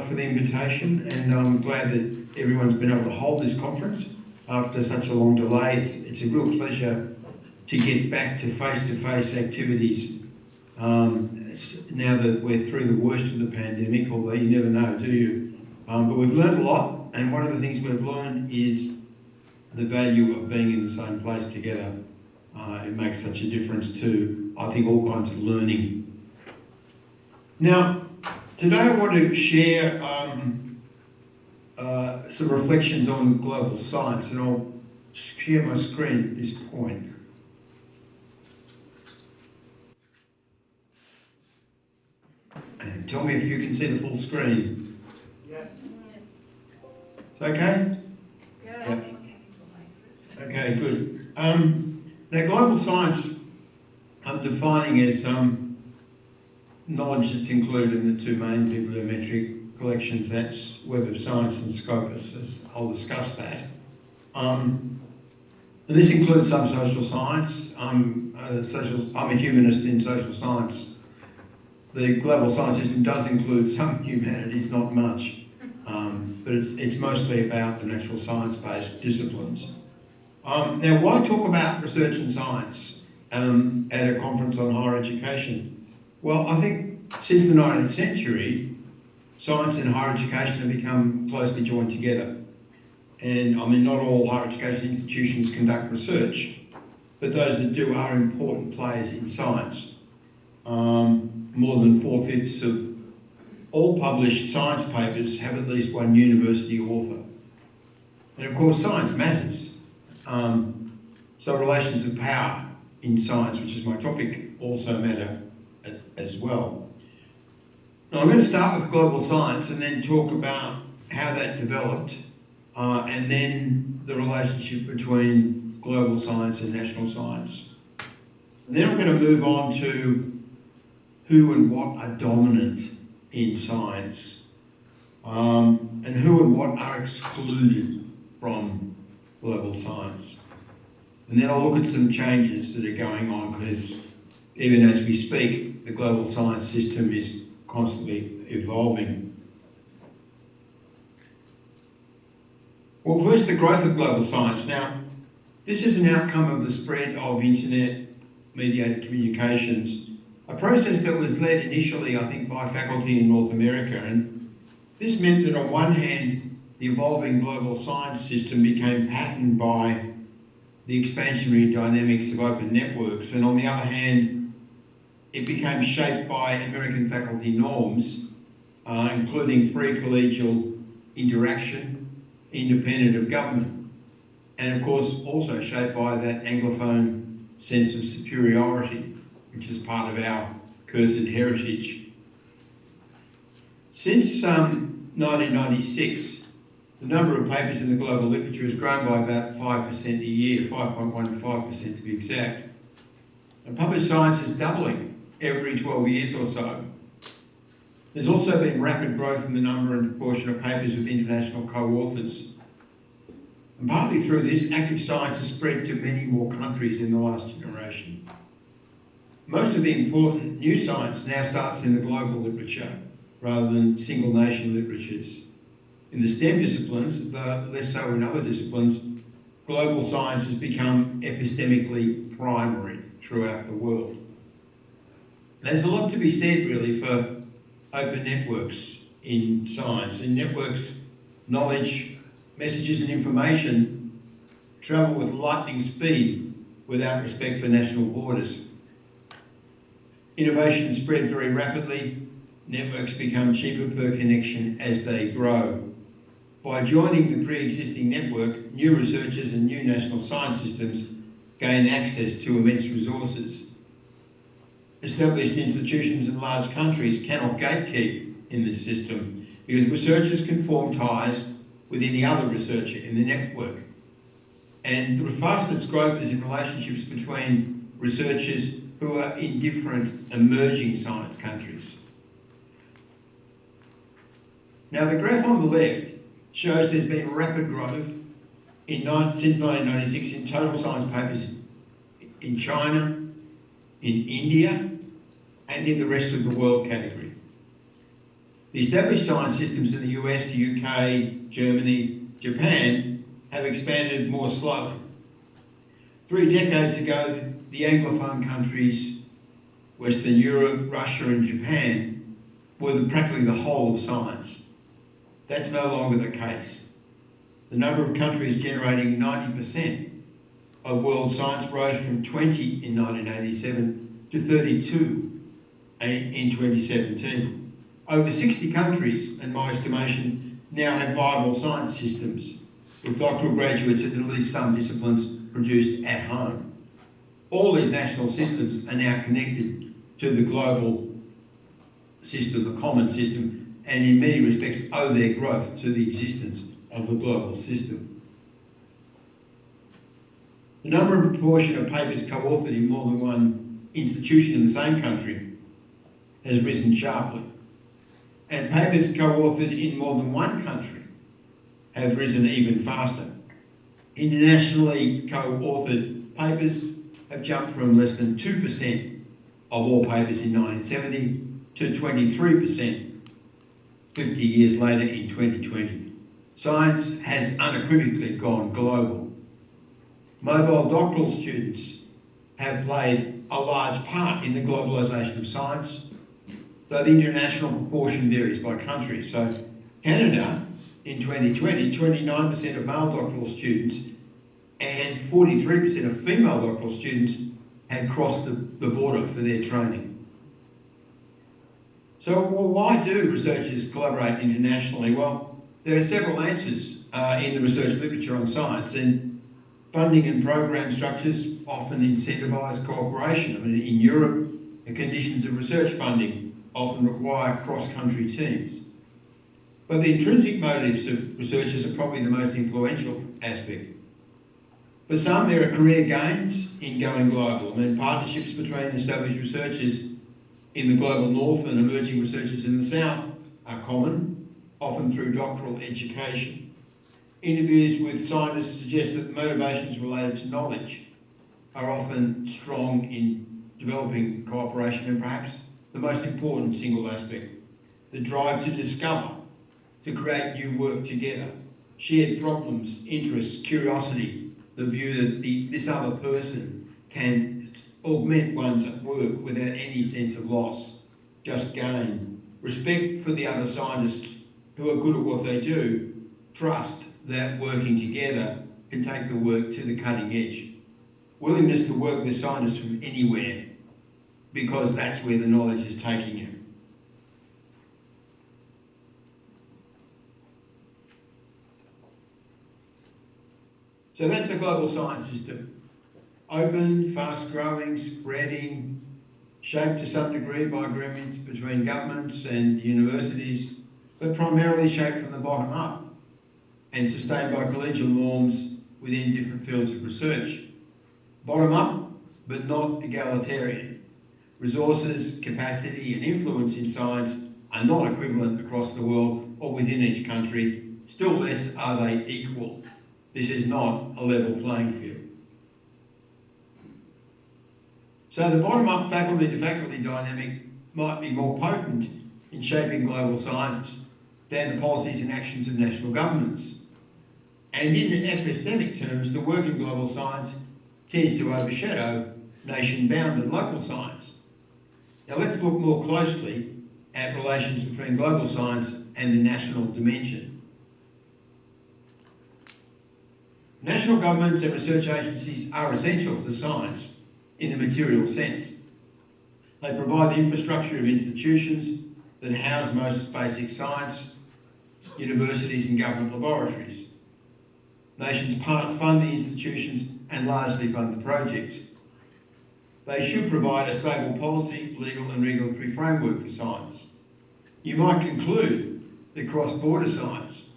For the invitation, and I'm glad that everyone's been able to hold this conference after such a long delay. It's a real pleasure to get back to face-to-face activities now that we're through the worst of the pandemic, although you never know, do you? But we've learned a lot, and one of the things we've learned is the value of being in the same place together. It makes such a difference to, I think, all kinds of learning. Now, today I want to share some reflections on global science, and I'll share my screen at this point. And tell me if you can see the full screen. Yes. It's okay? Yes. Yep. Okay, good. Now, global science I'm defining as knowledge that's included in the two main bibliometric collections, that's Web of Science and Scopus, as I'll discuss that. And this includes some social science. I'm a humanist in social science. The global science system does include some humanities, not much, but it's mostly about the natural science-based disciplines. Now, why talk about research and science at a conference on higher education? Well, I think since the 19th century, science and higher education have become closely joined together. And I mean, not all higher education institutions conduct research, but those that do are important players in science. More than 4/5 of all published science papers have at least one university author. And of course, science matters. So relations of power in science, which is my topic, also matter as well. Now, I'm going to start with global science and then talk about how that developed, and then the relationship between global science and national science. And then I'm going to move on to who and what are dominant in science, and who and what are excluded from global science. And then I'll look at some changes that are going on, because even as we speak, the global science system is constantly evolving. Well, first, the growth of global science. Now, this is an outcome of the spread of internet-mediated communications, a process that was led initially, I think, by faculty in North America. And this meant that on one hand, the evolving global science system became patterned by the expansionary dynamics of open networks, and on the other hand, it became shaped by American faculty norms, including free collegial interaction, independent of government, and of course also shaped by that Anglophone sense of superiority, which is part of our cursed heritage. Since 1996, the number of papers in the global literature has grown by about 5% a year, 5.15% to be exact. And published science is doubling every 12 years or so. There's also been rapid growth in the number and proportion of papers with international co-authors. And partly through this, active science has spread to many more countries in the last generation. Most of the important new science now starts in the global literature rather than single nation literatures. In the STEM disciplines, though less so in other disciplines, global science has become epistemically primary throughout the world. There's a lot to be said, really, for open networks in science. In networks, knowledge, messages and information travel with lightning speed without respect for national borders. Innovation spread very rapidly. Networks become cheaper per connection as they grow. By joining the pre-existing network, new researchers and new national science systems gain access to immense resources. Established institutions in large countries cannot gatekeep in this system because researchers can form ties with any other researcher in the network. And the fastest growth is in relationships between researchers who are in different emerging science countries. Now, the graph on the left shows there's been rapid growth since 1996 in total science papers in China, in India, and in the rest of the world category. The established science systems in the US, the UK, Germany, Japan have expanded more slowly. 3 decades ago, the Anglophone countries, Western Europe, Russia and Japan, were practically the whole of science. That's no longer the case. The number of countries generating 90% of world science rose from 20 in 1987 to 32 in 2017. Over 60 countries, in my estimation, now have viable science systems, with doctoral graduates in at least some disciplines produced at home. All these national systems are now connected to the global system, the common system, and in many respects owe their growth to the existence of the global system. The number and proportion of papers co-authored in more than one institution in the same country has risen sharply. And papers co-authored in more than one country have risen even faster. Internationally co-authored papers have jumped from less than 2% of all papers in 1970 to 23% 50 years later in 2020. Science has unequivocally gone global. Mobile doctoral students have played a large part in the globalisation of science, though the international proportion varies by country. So Canada, in 2020, 29% of male doctoral students and 43% of female doctoral students had crossed the border for their training. So, well, why do researchers collaborate internationally? Well, there are several answers in the research literature on science, and funding and program structures often incentivise cooperation. I mean, in Europe, the conditions of research funding often require cross-country teams. But the intrinsic motives of researchers are probably the most influential aspect. For some, there are career gains in going global. I mean, partnerships between established researchers in the global north and emerging researchers in the south are common, often through doctoral education. Interviews with scientists suggest that motivations related to knowledge are often strong in developing cooperation, and perhaps the most important single aspect, the drive to discover, to create new work together, shared problems, interests, curiosity, the view that this other person can augment one's work without any sense of loss, just gain, respect for the other scientists who are good at what they do, trust that working together can take the work to the cutting edge, willingness to work with scientists from anywhere because that's where the knowledge is taking you. So that's the global science system. Open, fast-growing, spreading, shaped to some degree by agreements between governments and universities, but primarily shaped from the bottom up and sustained by collegial norms within different fields of research. Bottom up, but not egalitarian. Resources, capacity and influence in science are not equivalent across the world or within each country, still less are they equal. This is not a level playing field. So the bottom-up faculty-to-faculty dynamic might be more potent in shaping global science than the policies and actions of national governments. And in epistemic terms, the work in global science tends to overshadow nation-bound and local science. Now let's look more closely at relations between global science and the national dimension. National governments and research agencies are essential to science in the material sense. They provide the infrastructure of institutions that house most basic science, universities and government laboratories. Nations fund the institutions and largely fund the projects. They should provide a stable policy, legal and regulatory framework for science. You might conclude that cross-border science,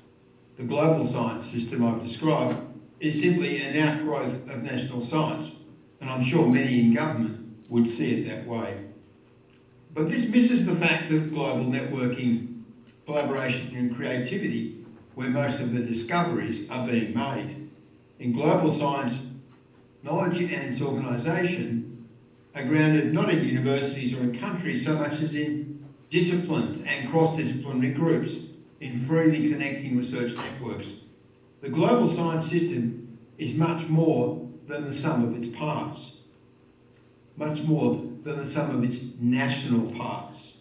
the global science system I've described, is simply an outgrowth of national science, and I'm sure many in government would see it that way. But this misses the fact of global networking, collaboration and creativity, where most of the discoveries are being made. In global science, knowledge and its organisation are grounded not in universities or in countries so much as in disciplines and cross-disciplinary groups in freely connecting research networks. The global science system is much more than the sum of its parts, much more than the sum of its national parts.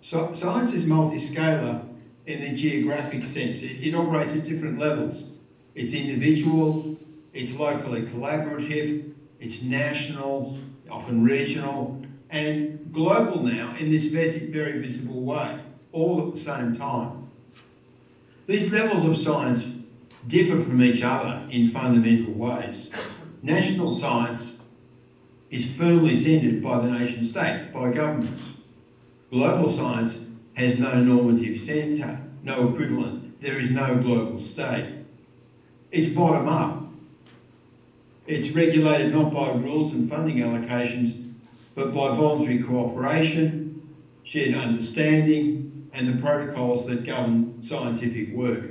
So science is multi-scalar in the geographic sense. It operates at different levels. It's individual, it's locally collaborative, it's national, often regional, and global now in this very visible way, all at the same time. These levels of science differ from each other in fundamental ways. National science is firmly centred by the nation state, by governments. Global science has no normative centre, no equivalent. There is no global state. It's bottom up. It's regulated not by rules and funding allocations, but by voluntary cooperation, shared understanding, and the protocols that govern scientific work.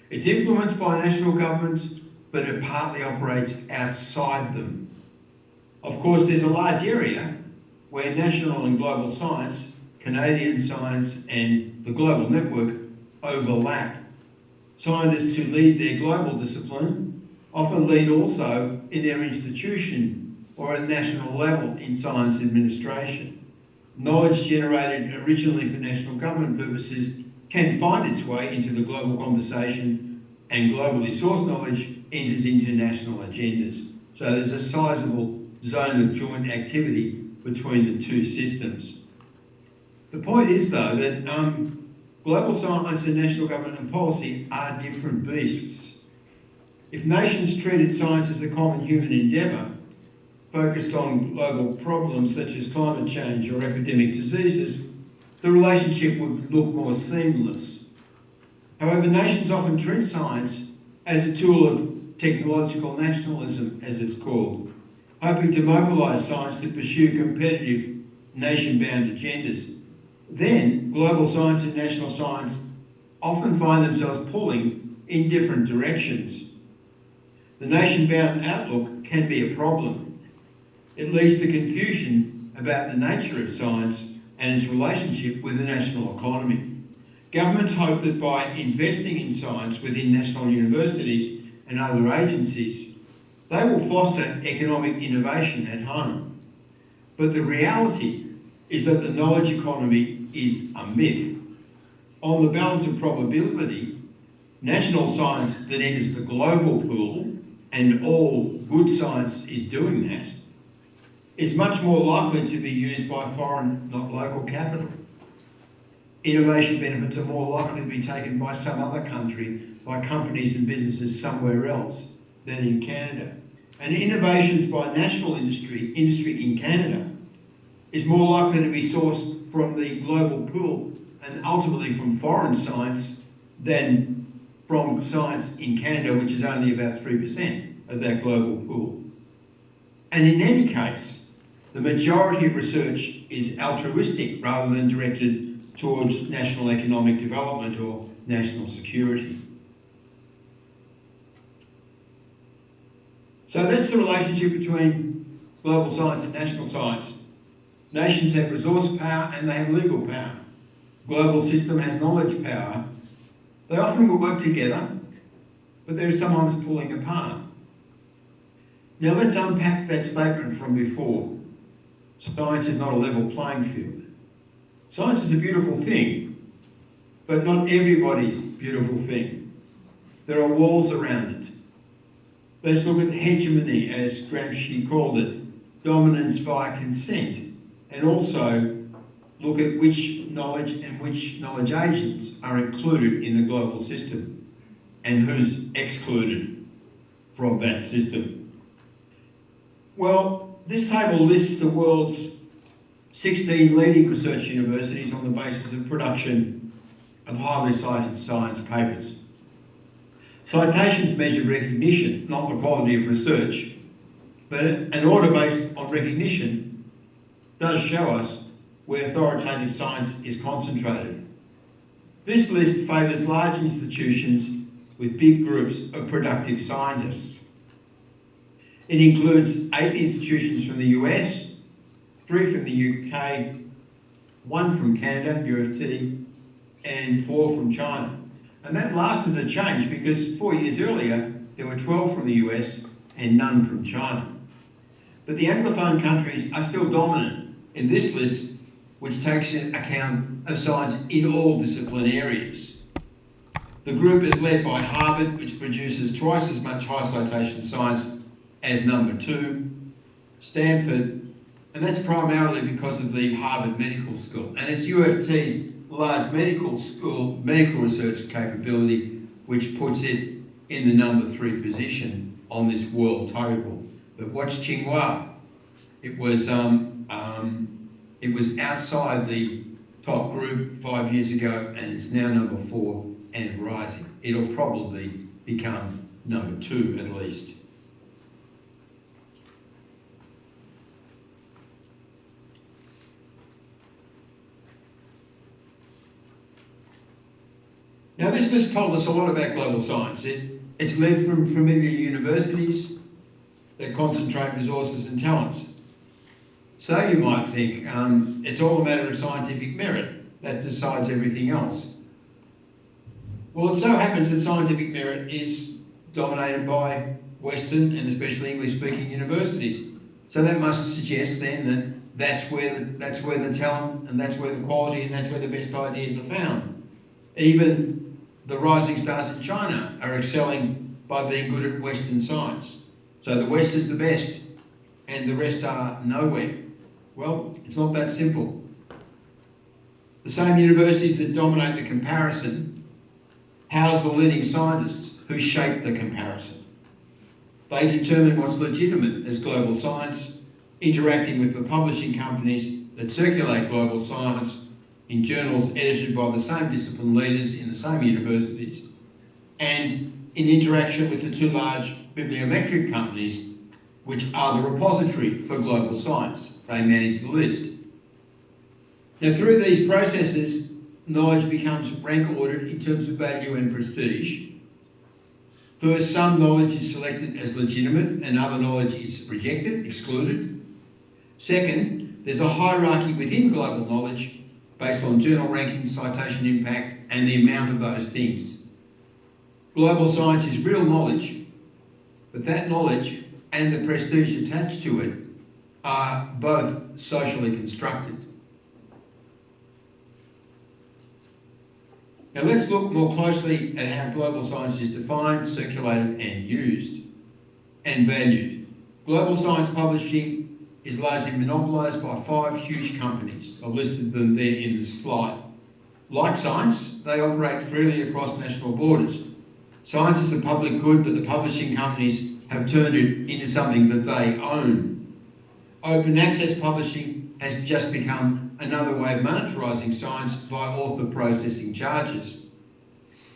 It's influenced by national governments, but it partly operates outside them. Of course, there's a large area where national and global science, Canadian science and the global network overlap. Scientists who lead their global discipline often lead also in their institution or at national level in science administration. Knowledge generated originally for national government purposes can find its way into the global conversation, and globally sourced knowledge enters into national agendas. So there's a sizable zone of joint activity between the two systems. The point is, though, that global science and national government and policy are different beasts. If nations treated science as a common human endeavour, focused on global problems such as climate change or epidemic diseases, the relationship would look more seamless. However, nations often treat science as a tool of technological nationalism, as it's called, hoping to mobilise science to pursue competitive nation-bound agendas. Then, global science and national science often find themselves pulling in different directions. The nation-bound outlook can be a problem. It leads to confusion about the nature of science and its relationship with the national economy. Governments hope that by investing in science within national universities and other agencies, they will foster economic innovation at home. But the reality is that the knowledge economy is a myth. On the balance of probability, national science that enters the global pool, and all good science is doing that, is much more likely to be used by foreign, not local capital. Innovation benefits are more likely to be taken by some other country, by companies and businesses somewhere else than in Canada. And innovations by national industry in Canada is more likely to be sourced from the global pool and ultimately from foreign science than from science in Canada, which is only about 3% of that global pool. And in any case, the majority of research is altruistic rather than directed towards national economic development or national security. So that's the relationship between global science and national science. Nations have resource power and they have legal power. Global system has knowledge power. They often will work together, but they're sometimes pulling apart. Now let's unpack that statement from before. Science is not a level playing field. Science is a beautiful thing, but not everybody's beautiful thing. There are walls around it. Let's look at hegemony, as Gramsci called it, dominance via consent, and also look at which knowledge and which knowledge agents are included in the global system and who's excluded from that system. Well, this table lists the world's 16 leading research universities on the basis of production of highly cited science papers. Citations measure recognition, not the quality of research, but an order based on recognition does show us where authoritative science is concentrated. This list favours large institutions with big groups of productive scientists. It includes 8 institutions from the US, 3 from the UK, 1 from Canada, UFT, and 4 from China. And that last is a change because 4 years earlier, there were 12 from the US and none from China. But the Anglophone countries are still dominant in this list, which takes into account of science in all discipline areas. The group is led by Harvard, which produces twice as much high citation science as number 2, Stanford, and that's primarily because of the Harvard Medical School. And it's UFT's large medical school, medical research capability, which puts it in the number 3 position on this world table. But watch Tsinghua. It was outside the top group 5 years ago, and it's now number 4 and rising. It'll probably become number 2 at least. Now this list told us a lot about global science. It's led from familiar universities that concentrate resources and talents. So you might think it's all a matter of scientific merit that decides everything else. Well, it so happens that scientific merit is dominated by Western and especially English-speaking universities. So that must suggest then that that's where the talent and that's where the quality and that's where the best ideas are found. Even the rising stars in China are excelling by being good at Western science. So the West is the best and the rest are nowhere. Well, it's not that simple. The same universities that dominate the comparison house the leading scientists who shape the comparison. They determine what's legitimate as global science, interacting with the publishing companies that circulate global science in journals edited by the same discipline leaders in the same universities, and in interaction with the 2 large bibliometric companies, which are the repository for global science. They manage the list. Now, through these processes, knowledge becomes rank ordered in terms of value and prestige. First, some knowledge is selected as legitimate and other knowledge is rejected, excluded. Second, there's a hierarchy within global knowledge based on journal ranking, citation impact, and the amount of those things. Global science is real knowledge, but that knowledge and the prestige attached to it are both socially constructed. Now let's look more closely at how global science is defined, circulated and used and valued. Global science publishing is largely monopolised by 5 huge companies. I've listed them there in the slide. Like science, they operate freely across national borders. Science is a public good, but the publishing companies have turned it into something that they own. Open access publishing has just become another way of monetarising science via author processing charges.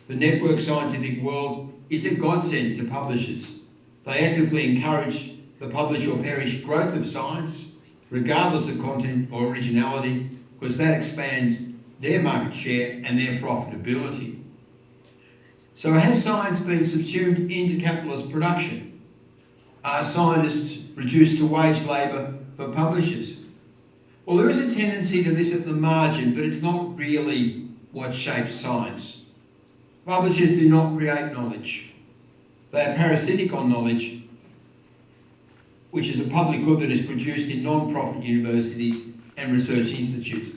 The network scientific world is a godsend to publishers. They actively encourage the publish or perish growth of science, regardless of content or originality, because that expands their market share and their profitability. So has science been subsumed into capitalist production? Are scientists reduced to wage labour for publishers? Well, there is a tendency to this at the margin, but it's not really what shapes science. Publishers do not create knowledge. They are parasitic on knowledge, which is a public good that is produced in non-profit universities and research institutes.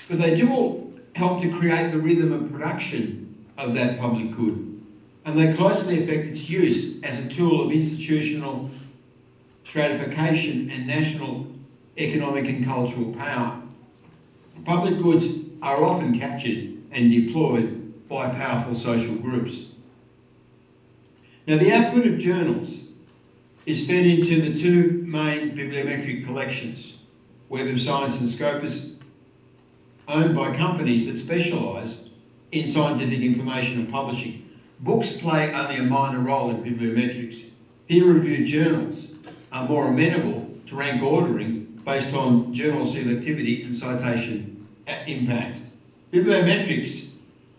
But they do all help to create the rhythm of production of that public good, and they closely affect its use as a tool of institutional stratification and national economic and cultural power. Public goods are often captured and deployed by powerful social groups. Now, the output of journals is fed into the 2 main bibliometric collections, Web of Science and Scopus, owned by companies that specialise in scientific information and publishing. Books play only a minor role in bibliometrics. Peer-reviewed journals are more amenable to rank ordering based on journal selectivity and citation impact. Bibliometrics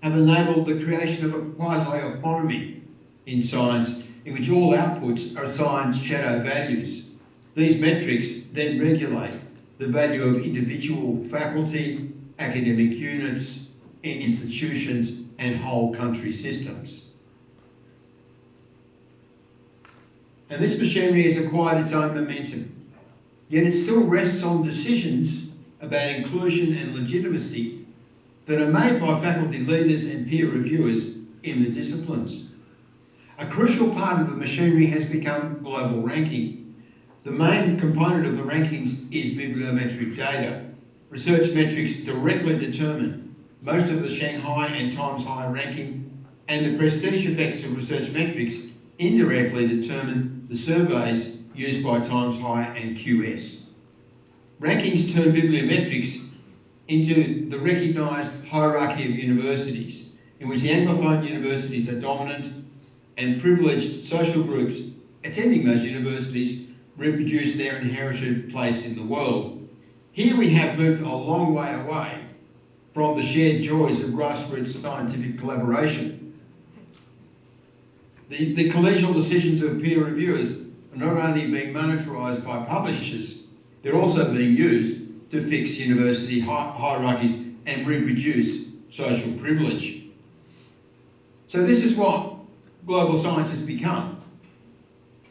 have enabled the creation of a quasi-autonomy in science in which all outputs are assigned shadow values. These metrics then regulate the value of individual faculty, academic units, institutions and whole country systems. And this machinery has acquired its own momentum, yet it still rests on decisions about inclusion and legitimacy that are made by faculty leaders and peer reviewers in the disciplines. A crucial part of the machinery has become global ranking. The main component of the rankings is bibliometric data. Research metrics directly determine most of the Shanghai and Times Higher ranking, and the prestige effects of research metrics indirectly determine the surveys used by Times Higher and QS. Rankings turn bibliometrics into the recognised hierarchy of universities, in which the Anglophone universities are dominant and privileged social groups attending those universities reproduce their inherited place in the world. Here we have moved a long way away from the shared joys of grassroots scientific collaboration. The collegial decisions of peer reviewers are not only being monetarised by publishers, they're also being used to fix university hierarchies and reproduce social privilege. So this is what global science has become.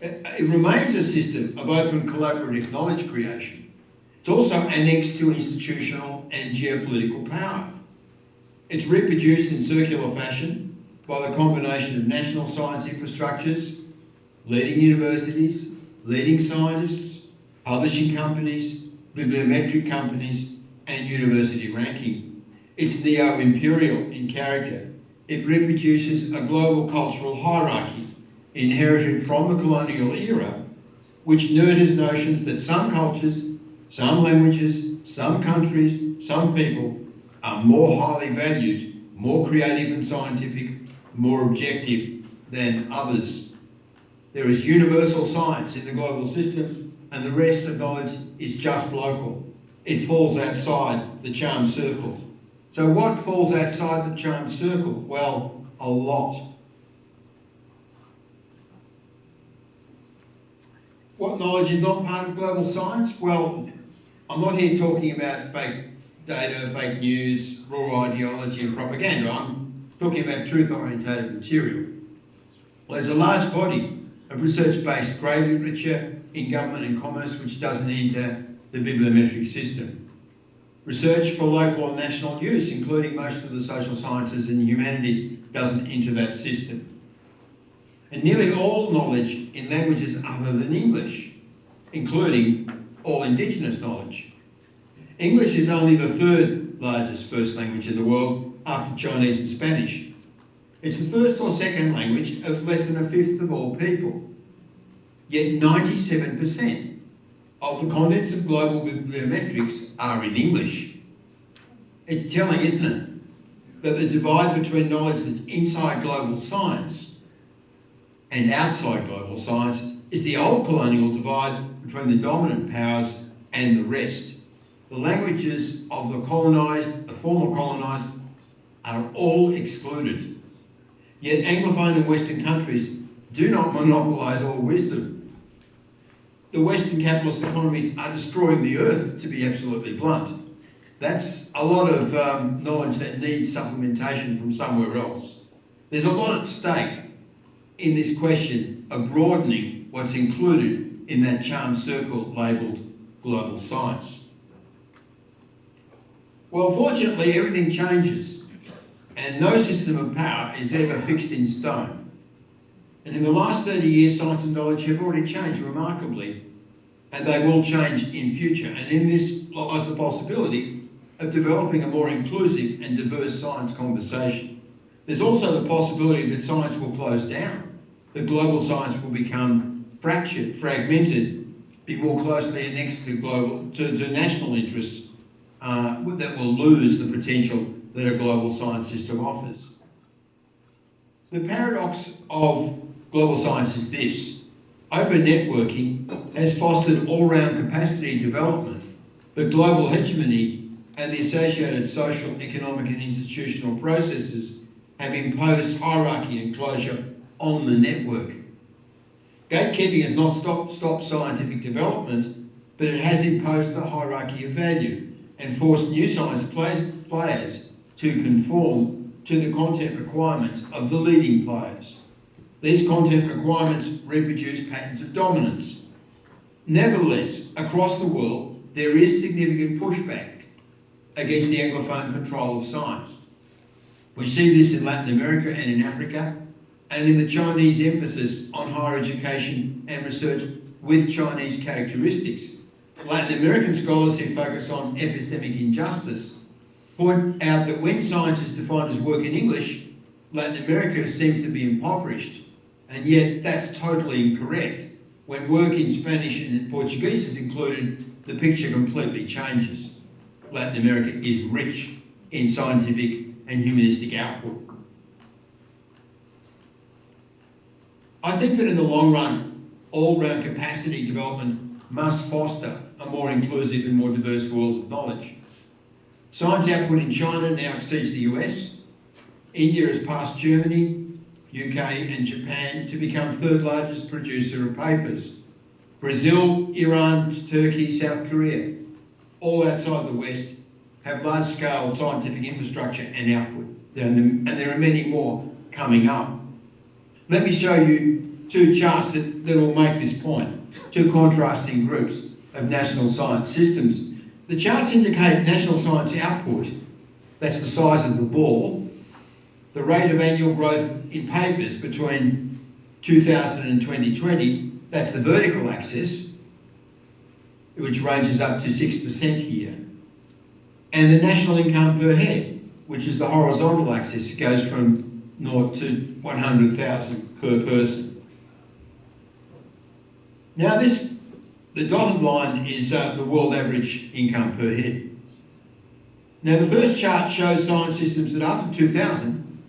It remains a system of open collaborative knowledge creation. It's also annexed to institutional and geopolitical power. It's reproduced in circular fashion by the combination of national science infrastructures, leading universities, leading scientists, publishing companies, bibliometric companies, and university ranking. It's neo-imperial in character. It reproduces a global cultural hierarchy inherited from the colonial era, which nurtures notions that some cultures, some languages, some countries, some people are more highly valued, more creative and scientific, more objective than others. There is universal science in the global system, and the rest of knowledge is just local. It falls outside the charm circle. So what falls outside the charm circle? Well, a lot. What knowledge is not part of global science? Well, I'm not here talking about fake data, fake news, raw ideology and propaganda. I'm talking about truth-orientated material. Well, there's a large body of research-based grey literature in government and commerce which doesn't enter the bibliometric system. Research for local and national use, including most of the social sciences and humanities, doesn't enter that system. And nearly all knowledge in languages other than English, including all Indigenous knowledge. English is only the third largest first language in the world after Chinese and Spanish. It's the first or second language of less than a fifth of all people. Yet 97% of the contents of global bibliometrics are in English. It's telling, isn't it, that the divide between knowledge that's inside global science and outside global science is the old colonial divide between the dominant powers and the rest. The languages of the colonised, the former colonised, are all excluded. Yet Anglophone and Western countries do not monopolise all wisdom. The Western capitalist economies are destroying the earth, to be absolutely blunt. That's a lot of knowledge that needs supplementation from somewhere else. There's a lot at stake in this question of broadening what's included in that charm circle labelled global science. Well, fortunately, everything changes, and no system of power is ever fixed in stone. And in the last 30 years, science and knowledge have already changed remarkably, and they will change in future. And in this lies the possibility of developing a more inclusive and diverse science conversation. There's also the possibility that science will close down, that global science will become fractured, fragmented, be more closely annexed to national interests, that will lose the potential that a global science system offers. The paradox of global science is this: open networking has fostered all-round capacity development, but global hegemony and the associated social, economic and institutional processes have imposed hierarchy and closure on the network. Gatekeeping has not stopped scientific development, but it has imposed the hierarchy of value and forced new science players to conform to the content requirements of the leading players. These content requirements reproduce patterns of dominance. Nevertheless, across the world, there is significant pushback against the Anglophone control of science. We see this in Latin America and in Africa, and in the Chinese emphasis on higher education and research with Chinese characteristics. Latin American scholars who focus on epistemic injustice point out that when science is defined as work in English, Latin America seems to be impoverished, and yet that's totally incorrect. When work in Spanish and Portuguese is included, the picture completely changes. Latin America is rich in scientific and humanistic output. I think that in the long run, all-round capacity development must foster a more inclusive and more diverse world of knowledge. Science output in China now exceeds the US. India has passed Germany, UK and Japan to become third largest producer of papers. Brazil, Iran, Turkey, South Korea, all outside the West, have large-scale scientific infrastructure and output. And there are many more coming up. Let me show you two charts that will make this point, two contrasting groups of national science systems. The charts indicate national science output, that's the size of the ball, the rate of annual growth in papers between 2000 and 2020, that's the vertical axis, which ranges up to 6% here, and the national income per head, which is the horizontal axis. It goes from 0 to 100,000 per person. Now the dotted line is the world average income per head. Now the first chart shows science systems that after 2000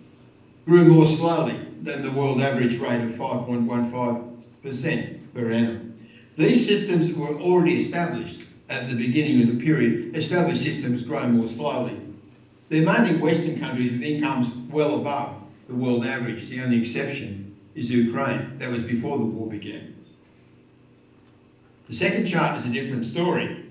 grew more slowly than the world average rate of 5.15 per annum. These systems were already established at the beginning of the period. Established systems grow more slowly. They're mainly Western countries with incomes well above the world average. The only exception is Ukraine. That was before the war began. The second chart is a different story.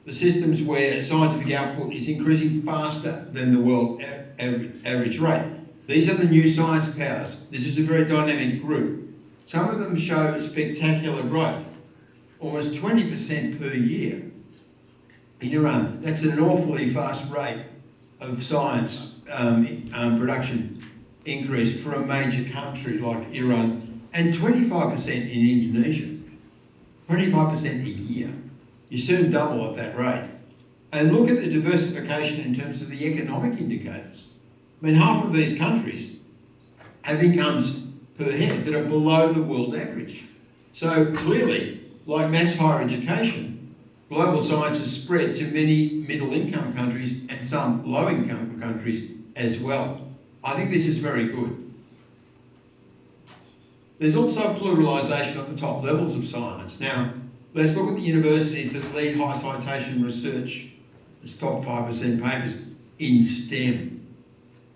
The systems where scientific output is increasing faster than the world average rate. These are the new science powers. This is a very dynamic group. Some of them show spectacular growth, almost 20% per year. In Iran, that's an awfully fast rate of science production increase for a major country like Iran, and 25% in Indonesia. 25% a year. You soon double at that rate. And look at the diversification in terms of the economic indicators. I mean, half of these countries have incomes per head that are below the world average. So clearly, like mass higher education, global science has spread to many middle-income countries and some low-income countries as well. I think this is very good. There's also pluralisation at the top levels of science. Now, let's look at the universities that lead high citation research, its top 5% papers in STEM.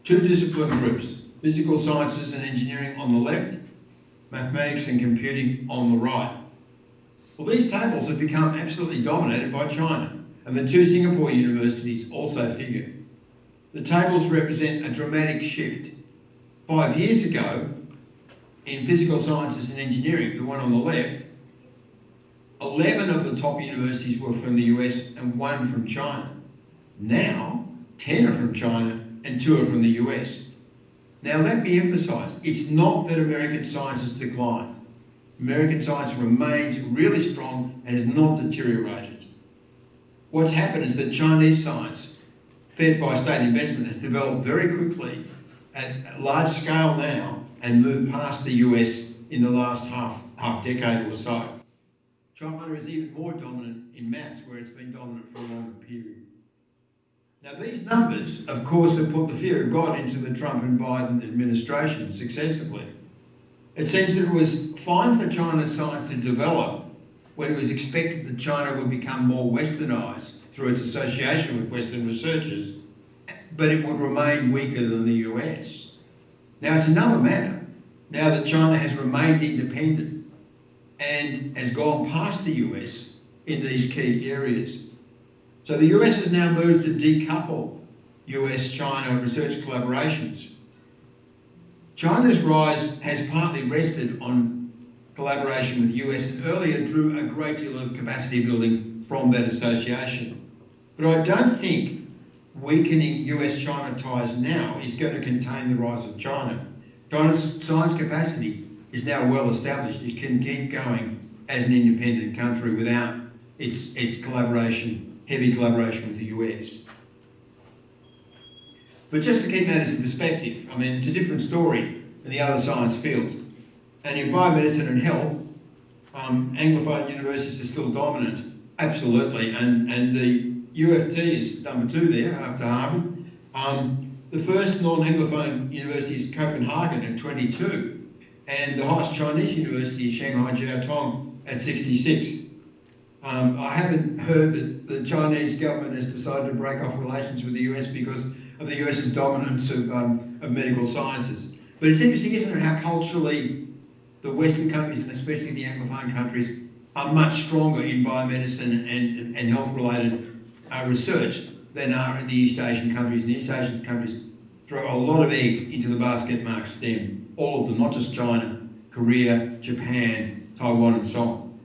Two discipline groups, physical sciences and engineering on the left, mathematics and computing on the right. Well, these tables have become absolutely dominated by China, and the two Singapore universities also figure. The tables represent a dramatic shift. 5 years ago, in physical sciences and engineering, the one on the left, 11 of the top universities were from the US and 1 from China. Now, 10 are from China and 2 are from the US. Now, let me emphasise, it's not that American science has declined. American science remains really strong and has not deteriorated. What's happened is that Chinese science, fed by state investment, has developed very quickly at large scale now and moved past the US in the last half decade or so. China is even more dominant in maths, where it's been dominant for a longer period. Now, these numbers, of course, have put the fear of God into the Trump and Biden administration successively. It seems that it was fine for China's science to develop when it was expected that China would become more westernised through its association with Western researchers, but it would remain weaker than the US. Now, it's another matter, now that China has remained independent and has gone past the US in these key areas. So the US has now moved to decouple US-China research collaborations. China's rise has partly rested on collaboration with the US and earlier drew a great deal of capacity building from that association. But I don't think weakening US-China ties now is going to contain the rise of China. China's science capacity is now well established. It can keep going as an independent country without its collaboration, heavy collaboration with the US. But just to keep matters in perspective, I mean, it's a different story in the other science fields. And in biomedicine and health, Anglophone universities are still dominant, absolutely. And the UFT is number 2 there after Harvard. The first non-Anglophone university is Copenhagen at 22. And the highest Chinese university is Shanghai Jiaotong at 66. I haven't heard that the Chinese government has decided to break off relations with the US because of the US's dominance of medical sciences. But it's interesting, isn't it, how culturally the Western countries, and especially the Anglophone countries, are much stronger in biomedicine and health-related research than are in the East Asian countries. And the East Asian countries throw a lot of eggs into the basket marked STEM. All of them, not just China, Korea, Japan, Taiwan, and so on.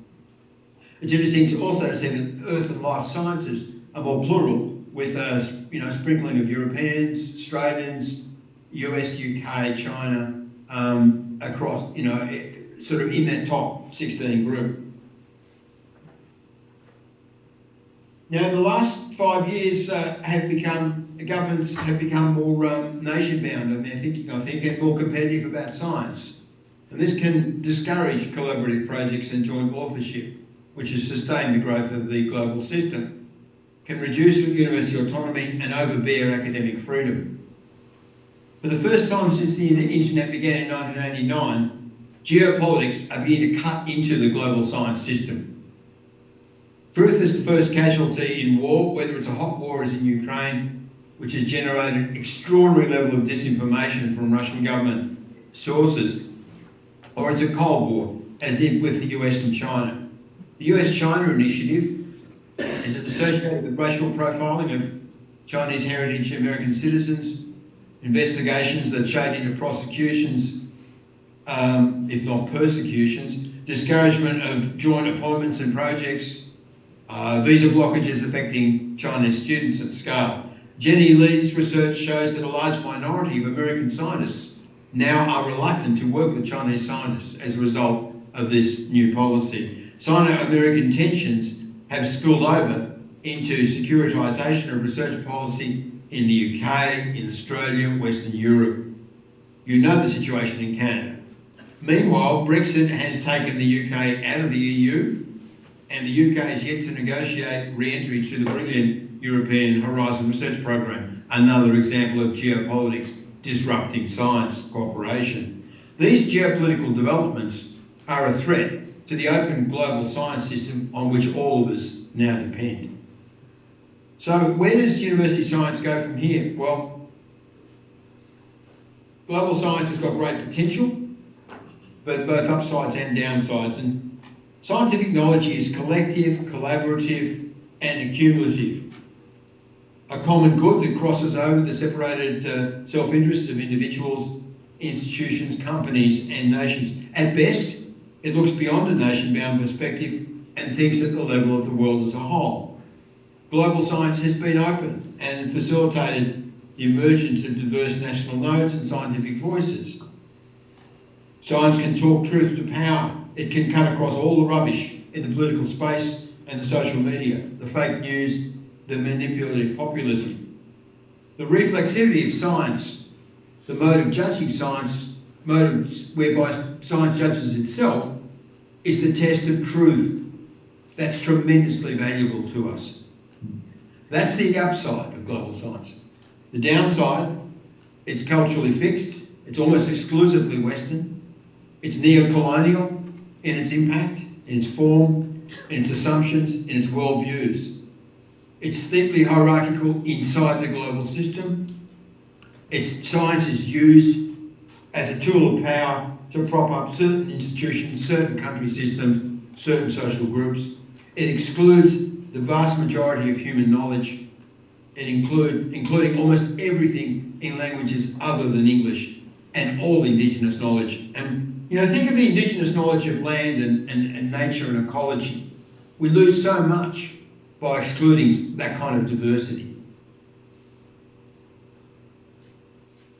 It's interesting to also see that earth and life sciences are more plural, with a sprinkling of Europeans, Australians, US, UK, China, across, sort of in that top 16 group. Now, in the last 5 years, governments have become more nation-bound in their thinking, I think, and more competitive about science. And this can discourage collaborative projects and joint authorship, which has sustained the growth of the global system, can reduce university autonomy and overbear academic freedom. For the first time since the internet began in 1989, geopolitics are beginning to cut into the global science system. Truth is the first casualty in war, whether it's a hot war as in Ukraine, which has generated extraordinary level of disinformation from Russian government sources, or it's a Cold War, as in with the US and China. The US-China initiative is associated with racial profiling of Chinese heritage American citizens, investigations that shade into prosecutions, if not persecutions, discouragement of joint appointments and projects, visa blockages affecting Chinese students at scale. Jenny Lee's research shows that a large minority of American scientists now are reluctant to work with Chinese scientists as a result of this new policy. Sino-American tensions have spilled over into securitisation of research policy in the UK, in Australia, Western Europe. You know the situation in Canada. Meanwhile, Brexit has taken the UK out of the EU, and the UK is yet to negotiate re-entry to the brilliant European Horizon Research Programme, another example of geopolitics disrupting science cooperation. These geopolitical developments are a threat to the open global science system on which all of us now depend. So where does university science go from here? Well, global science has got great potential, but both upsides and downsides. And scientific knowledge is collective, collaborative, and accumulative. A common good that crosses over the separated self-interests of individuals, institutions, companies, and nations. At best, it looks beyond a nation-bound perspective and thinks at the level of the world as a whole. Global science has been open and facilitated the emergence of diverse national nodes and scientific voices. Science can talk truth to power. It can cut across all the rubbish in the political space and the social media, the fake news, the manipulative populism. The reflexivity of science, the mode of judging science, mode whereby science judges itself, is the test of truth. That's tremendously valuable to us. That's the upside of global science. The downside, it's culturally fixed, it's almost exclusively Western, it's neo-colonial in its impact, in its form, in its assumptions, in its worldviews. It's steeply hierarchical inside the global system. Its science is used as a tool of power to prop up certain institutions, certain country systems, certain social groups. It excludes the vast majority of human knowledge, including almost everything in languages other than English, and all Indigenous knowledge. And think of the Indigenous knowledge of land and nature and ecology. We lose so much by excluding that kind of diversity.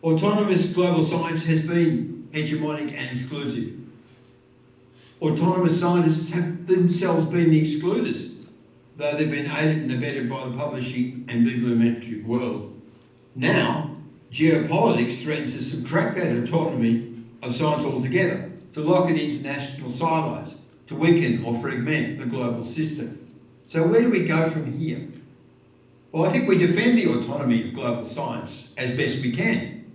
Autonomous global science has been hegemonic and exclusive. Autonomous scientists have themselves been the excluders, though they've been aided and abetted by the publishing and bibliometric world. Now, geopolitics threatens to subtract that autonomy of science altogether, to lock it into national silos, to weaken or fragment the global system. So where do we go from here? Well, I think we defend the autonomy of global science as best we can.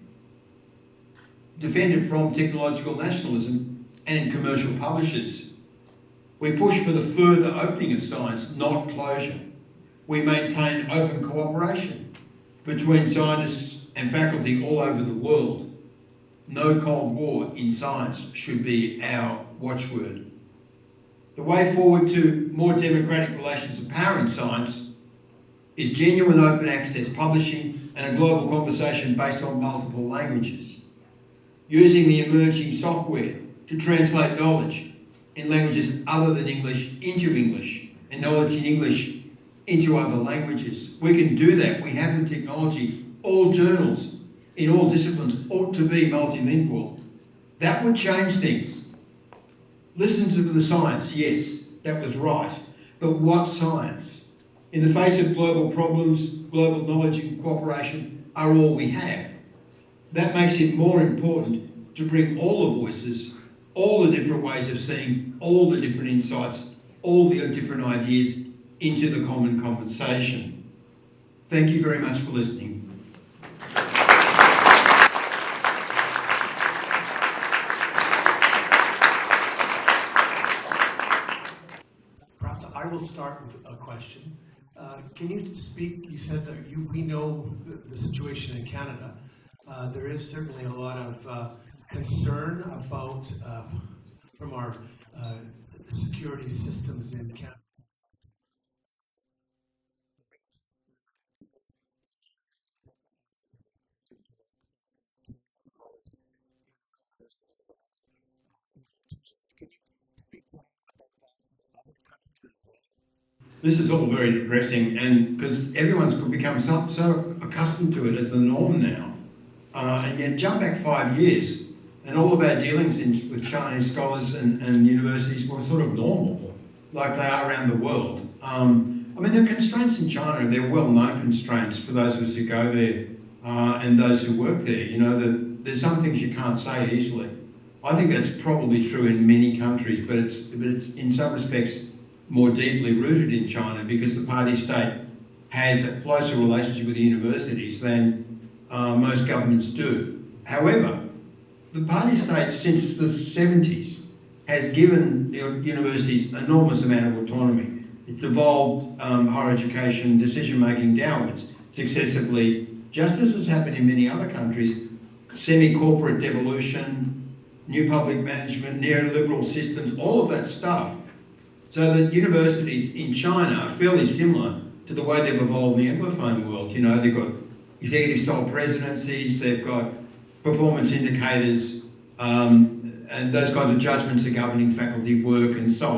Defend it from technological nationalism and commercial publishers. We push for the further opening of science, not closure. We maintain open cooperation between scientists and faculty all over the world. No Cold War in science should be our watchword. The way forward to more democratic relations of power in science is genuine open access publishing and a global conversation based on multiple languages. Using the emerging software to translate knowledge in languages other than English into English, and knowledge in English into other languages. We can do that. We have the technology. All journals in all disciplines ought to be multilingual. That would change things. Listen to the science, yes, that was right. But what science? In the face of global problems, global knowledge and cooperation are all we have. That makes it more important to bring all the voices, all the different ways of seeing, all the different insights, all the different ideas into the common conversation. Thank you very much for listening. question. Can you speak, you said that we know the situation in Canada. There is certainly a lot of concern about, from our security systems in Canada. This is all very depressing, and because everyone's become so accustomed to it as the norm now. And yet jump back 5 years, and all of our dealings with Chinese scholars and universities were sort of normal, like they are around the world. I mean, there are constraints in China, they're well-known constraints for those of us who go there and those who work there. You know, there's some things you can't say easily. I think that's probably true in many countries, but it's in some respects more deeply rooted in China because the party state has a closer relationship with the universities than most governments do. However, the party state since the 70s has given the universities enormous amount of autonomy. It's evolved higher education decision-making downwards successively, just as has happened in many other countries. Semi-corporate devolution, new public management, neoliberal systems, all of that stuff. So the universities in China are fairly similar to the way they've evolved in the Anglophone world. You know, they've got executive style presidencies, they've got performance indicators, and those kinds of judgments are governing faculty work and so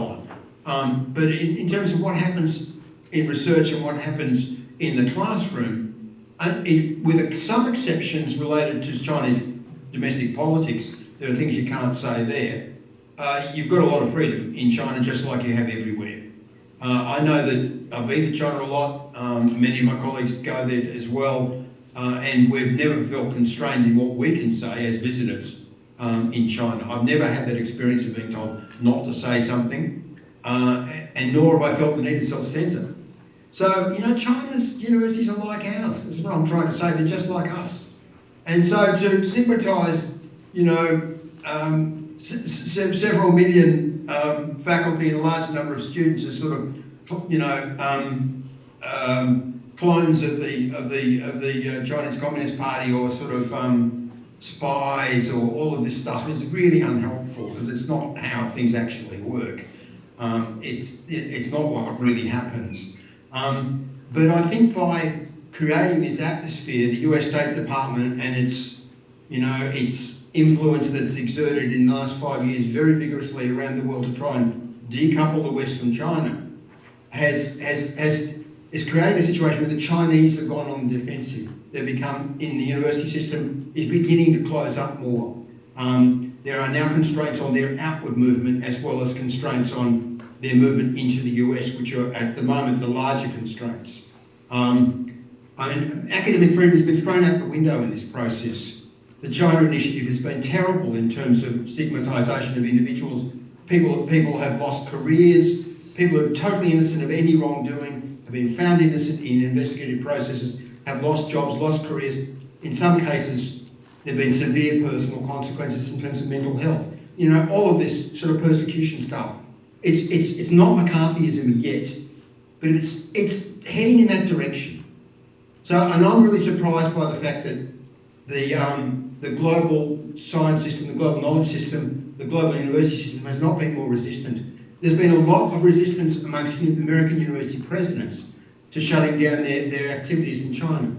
on. But in terms of what happens in research and what happens in the classroom, with some exceptions related to Chinese domestic politics, there are things you can't say there. You've got a lot of freedom in China, just like you have everywhere. I know that I've been to China a lot. Many of my colleagues go there as well, and we've never felt constrained in what we can say as visitors in China. I've never had that experience of being told not to say something, and nor have I felt the need to self-censor. So, you know, China's universities are like ours. That's what I'm trying to say. They're just like us. And so to stigmatise, you know, several million faculty and a large number of students as sort of, you know, clones of the Chinese Communist Party, or sort of spies, or all of this stuff is really unhelpful, because it's not how things actually work. It's not what really happens. But I think by creating this atmosphere, the US State Department and its, you know, its influence that's exerted in the last 5 years very vigorously around the world to try and decouple the West from China has created a situation where the Chinese have gone on the defensive. They've become, in the university system, is beginning to close up more. There are now constraints on their outward movement as well as constraints on their movement into the US, which are at the moment the larger constraints. I mean, academic freedom has been thrown out the window in this process. The China Initiative has been terrible in terms of stigmatisation of individuals. People have lost careers. People who are totally innocent of any wrongdoing have been found innocent in investigative processes, have lost jobs, lost careers. In some cases, there have been severe personal consequences in terms of mental health. You know, all of this sort of persecution stuff. It's not McCarthyism yet, but it's heading in that direction. So, and I'm really surprised by the fact that the global science system, the global knowledge system, the global university system has not been more resistant. There's been a lot of resistance amongst American university presidents to shutting down their activities in China.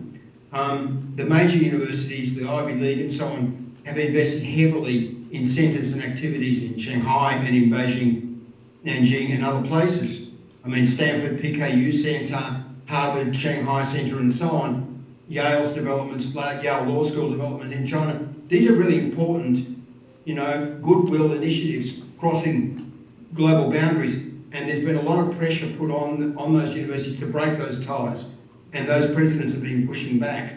The major universities, the Ivy League and so on, have invested heavily in centres and activities in Shanghai and in Beijing, Nanjing and other places. I mean, Stanford PKU Centre, Harvard Shanghai Centre and so on, Yale's developments, Yale Law School development in China. These are really important, you know, goodwill initiatives crossing global boundaries, and there's been a lot of pressure put on those universities to break those ties, and those presidents have been pushing back.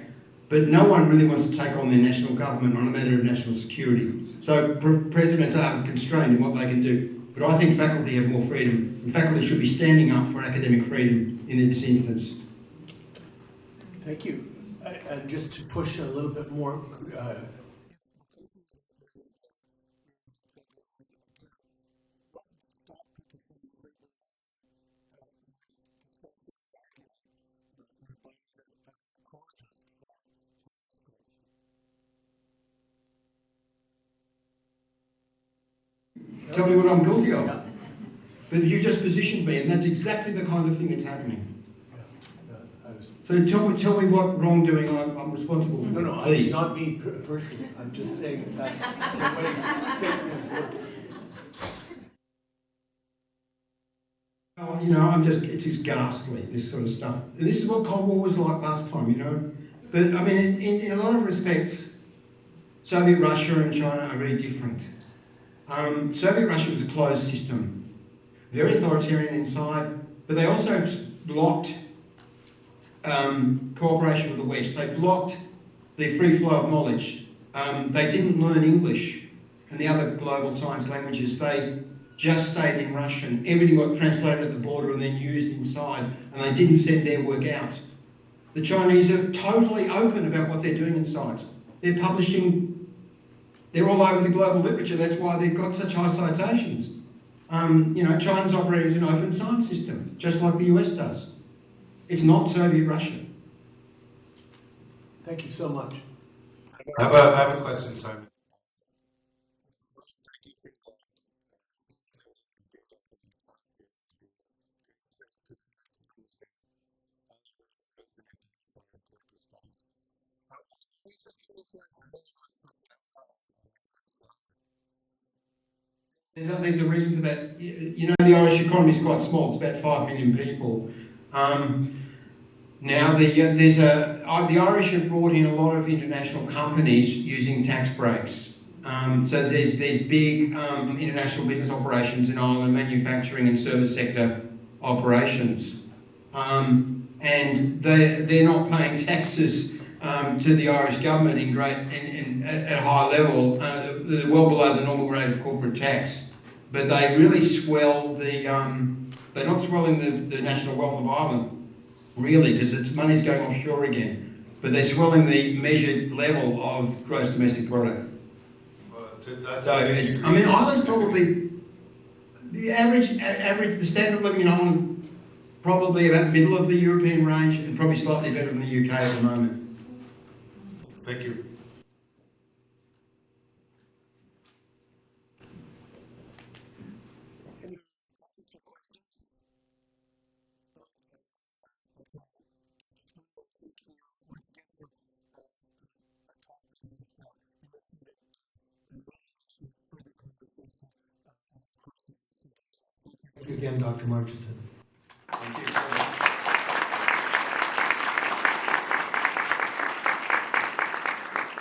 But no one really wants to take on their national government on a matter of national security. So presidents are constrained in what they can do. But I think faculty have more freedom, and faculty should be standing up for academic freedom in this instance. Thank you. And just to push a little bit more, Tell me what I'm guilty of. Yeah. But you just positioned me, and that's exactly the kind of thing that's happening. Yeah, So tell me what wrongdoing I'm responsible for. No, please. not me personally. I'm just saying that that's the way fitness works. Oh, it's just ghastly, this sort of stuff. And this is what Cold War was like last time, But, I mean, in a lot of respects, Soviet Russia and China are very different. Soviet Russia was a closed system, very authoritarian inside, but they also blocked cooperation with the West. They blocked the free flow of knowledge. They didn't learn English and the other global science languages. They just stayed in Russian. Everything got translated at the border and then used inside, and they didn't send their work out. The Chinese are totally open about what they're doing in science. They're publishing, they're all over the global literature. That's why they've got such high citations. China's operating as an open science system, just like the US does. It's not Soviet Russia. Thank you so much. I have a question, Simon. There's a reason for that. The Irish economy is quite small. It's about 5 million people. Now, the Irish have brought in a lot of international companies using tax breaks. So there's big international business operations in Ireland, manufacturing and service sector operations. And they're not paying taxes to the Irish government at high level. They're well below the normal rate of corporate tax. But they really swell they're not swelling the national wealth of Ireland, really, because its money's going offshore again. But they're swelling the measured level of gross domestic product. Well, that's Ireland's probably, the standard of living in Ireland, probably about the middle of the European range and probably slightly better than the UK at the moment. Thank you. Thank you again, Dr. Marginson.